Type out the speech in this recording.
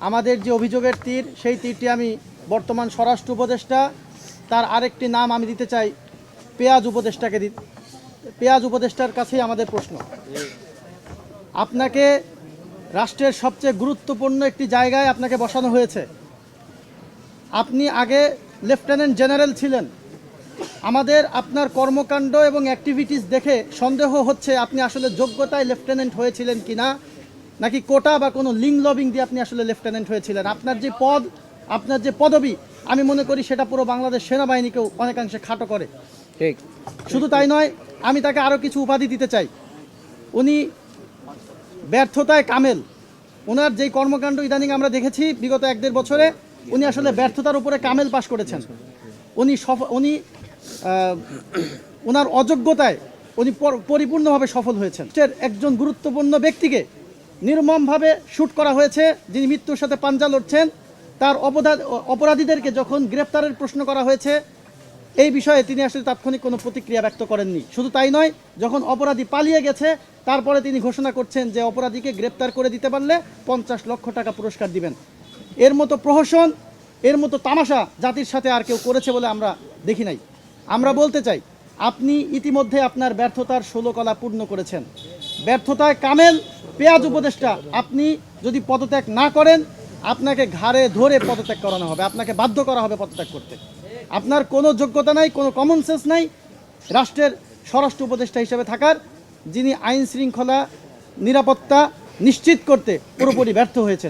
আমাদের যে অভিযোগের তীর, সেই তীরটি আমি বর্তমান স্বরাষ্ট্র উপদেষ্টা, তার আরেকটি নাম আমি দিতে চাই পেঁয়াজ উপদেষ্টাকে পেঁয়াজ উপদেষ্টার কাছেই আমাদের প্রশ্ন। আপনাকে রাষ্ট্রের সবচেয়ে গুরুত্বপূর্ণ একটি জায়গায় আপনাকে বসানো হয়েছে। আপনি আগে লেফটেন্যান্ট জেনারেল ছিলেন। আমাদের আপনার কর্মকাণ্ড এবং অ্যাক্টিভিটিস দেখে সন্দেহ হচ্ছে আপনি আসলে যোগ্যতায় লেফটেন্যান্ট হয়েছিলেন কিনা, নাকি কোটা বা কোনো লিং লবিং দিয়ে আপনি আসলে লেফটেন্যান্ট হয়েছিলেন। আপনার যে পদ, আপনার যে পদবি, আমি মনে করি সেটা পুরো বাংলাদেশ সেনাবাহিনীকেও অনেকাংশে খাটো করে। ঠিক। শুধু তাই নয়, আমি তাকে আরও কিছু উপাধি দিতে চাই। উনি ব্যর্থতায় কামেল। ওনার যেই কর্মকাণ্ড ইদানিং আমরা দেখেছি বিগত 1-1.5 বছরে, উনি আসলে ব্যর্থতার উপরে কামেল পাশ করেছেন। উনি ওনার অযোগ্যতায় উনি পরিপূর্ণভাবে সফল হয়েছেন। একজন গুরুত্বপূর্ণ ব্যক্তিকে নির্মমভাবে শ্যুট করা হয়েছে, যিনি মৃত্যুর সাথে পাঞ্জা লড়ছেন। তার অপরাধীদেরকে যখন গ্রেপ্তারের প্রশ্ন করা হয়েছে, এই বিষয়ে তিনি আসলে তাৎক্ষণিক কোনো প্রতিক্রিয়া ব্যক্ত করেননি। শুধু তাই নয়, যখন অপরাধী পালিয়ে গেছে তারপরে তিনি ঘোষণা করছেন যে অপরাধীকে গ্রেপ্তার করে দিতে পারলে 50 লক্ষ টাকা পুরস্কার দিবেন। এর মতো প্রহসন, এর মতো তামাশা জাতির সাথে আর কেউ করেছে বলে আমরা দেখি নাই। আমরা বলতে চাই, আপনি ইতিমধ্যে আপনার ব্যর্থতার 16 কলা পূর্ণ করেছেন। ব্যর্থতায় কামেল পেঁয়াজ উপদেষ্টা, আপনি যদি পদত্যাগ না করেন, আপনাকে ঘাড়ে ধরে পদত্যাগ করানো হবে, আপনাকে বাধ্য করা হবে পদত্যাগ করতে। আপনার কোনো যোগ্যতা নাই, কোনো কমন সেন্স নাই রাষ্ট্রের স্বরাষ্ট্র উপদেষ্টা হিসেবে থাকার, যিনি আইন শৃঙ্খলা নিরাপত্তা নিশ্চিত করতে পুরোপুরি ব্যর্থ হয়েছেন।